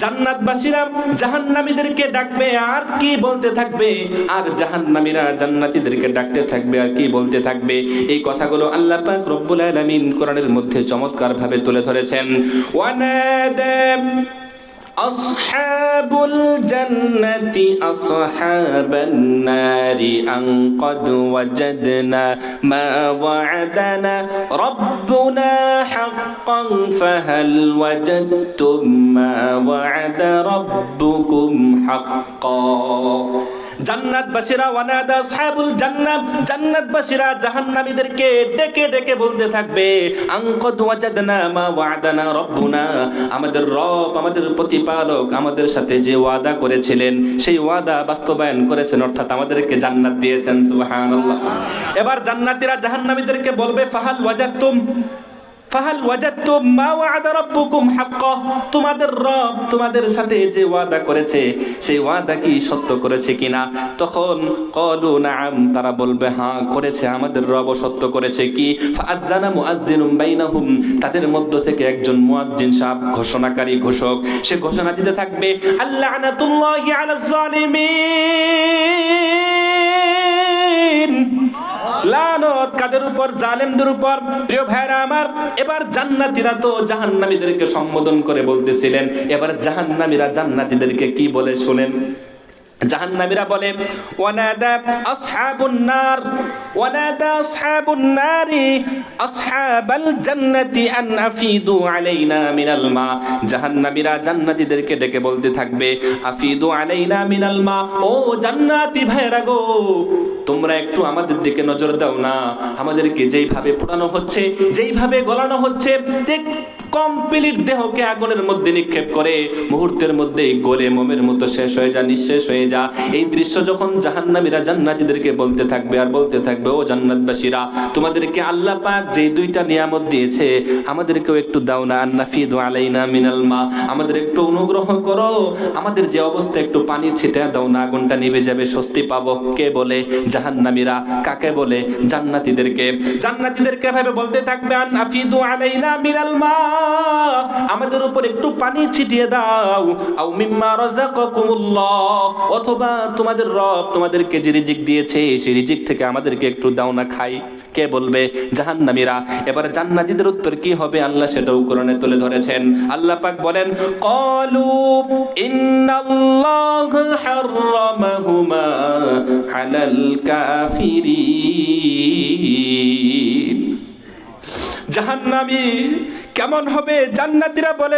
জান্নাতবাসীরা জাহান্নামীদেরকে ডাকবে আর কি বলতে থাকবে, আর জাহান্নামীরা জান্নাতীদেরকে ডাকতে থাকবে আর কি বলতে থাকবে। এই কথাগুলো আল্লাহ পাক রব্বুল আলামিন কোরআনের মধ্যে চমৎকার ভাবে তুলে ধরেছেন। ওয়ানাদা আসহাবুল জান্নাতি আসহাবান নারি আন ক্বাদ ওয়াজাদনা মা ওয়া'আদানা রাব্বুনা হাক্কান ফাহাল ওয়াজাদতুম মা ওয়া'আদা রাব্বুকুম হাক্কান। জান্নাতবাসীরা ওয়ানাদা আসহাবুল জান্নাত, জান্নাতবাসীরা জাহান্নামীদেরকে ডেকে ডেকে বলতে থাকবে আন ক্বাদ ওয়াজাদনা মা ওয়া'আদানা রাব্বুনা, আমাদের রব, আমাদের প্রতিপালক আমাদের সাথে যে ওয়াদা করেছিলেন সেই ওয়াদা বাস্তবায়ন করেছেন, অর্থাৎ আমাদেরকে জান্নাত দিয়েছেন। সুবহানাল্লাহ। এবার জান্নাতীরা জাহান্নামীদেরকে বলবে ফাহাল ওয়াজাদতুম মা ওয়া'আদা রাব্বুকুম হাক্কান, তোমাদের রব তোমাদের সাথে যে ওয়াদা করেছে সেই ওয়াদা কি সত্য করেছে কিনা? তখন ক্বালু নাআম, তারা বলবে হ্যাঁ করেছে, আমাদের রব সত্য করেছে। কি? ফাআযানা মুআযযিনুম বাইনাহুম, তাদের মধ্য থেকে একজন মুয়াজ্জিন সাহেব, ঘোষণাকারী ঘোষক, সে ঘোষণা দিতে থাকবে আল্লানাতুল্লাহি আলাজ জালিমিন, লানত কাদের উপর? জালেমদের উপর। প্রিয় ভাইরা আমার, এবার জান্নাতীরা তো জাহান্নামীদেরকে সম্বোধন করে বলতেছিলেন, এবার জাহান্নামীরা জান্নাতীদেরকে কি বলে শুনেন। জাহান্নামীরা বলে ওয়ানাদা আসহাবুন নারি আসহাবাল জান্নাতি আন আফিদু আলাইনা মিনাল মা, জাহান্নামীরা জান্নাতীদেরকে ডেকে বলতে থাকবে আফিদু আলাইনা মিনাল মা, ও জান্নাতি ভাইরা গো, তোমরা একটু আমাদের দিকে নজর দাও না, আমাদেরকে যেইভাবে পোড়ানো হচ্ছে, যেইভাবে গলানো হচ্ছে, কমপ্লিট দেহকে আগুনের মধ্যে নিক্ষেপ করে মুহূর্তের মধ্যেই গলে মোমের মতো শেষ হয়ে যা, নিঃশেষ হয়ে যা। এই দৃশ্য যখন জাহান্নামীরা জান্নাতীদেরকে বলতে থাকবে আর বলতে থাকবে ও জান্নাতবাসীরা, তোমাদেরকে আল্লাহ পাক যে দুইটা নিয়ামত দিয়েছে আমাদেরকেও একটু দাও না, আন্নাফিদু আলাইনা মিনাল মা, আমাদের একটু অনুগ্রহ করো, আমাদের যে অবস্থা একটু পানি ছিটা দাও না, আগুনটা নিভে যাবে, স্বস্তি পাবো। কে বলে? জাহান্নামীরা। কাকে বলে? জান্নাতীদেরকে। জান্নাতীদেরকে ভাবে বলতে থাকবে আন্নাফিদু আলাইনা মিনাল মা, আমাদের উপর একটু পানি ছিটিয়ে দাও, আও মিম্মা রাযাকাকুমুল্লাহ, অথবা তোমাদের রব তোমাদেরকে যে রিজিক দিয়েছে সেই রিজিক থেকে আমাদেরকে একটু দাও না, খাই। কে বলবে? জাহান্নামীরা। এবার জান্নাতীদের উত্তর কি হবে আল্লাহ সেটাও কোরআনে তুলে ধরেছেন। আল্লাহ পাক বলেন ক্বালু ইন্নাল্লাহা হাররামাহুমা আলাল কাফিরিন। জাহান্নামী কেমন হবে? জান্নাতীরা বলে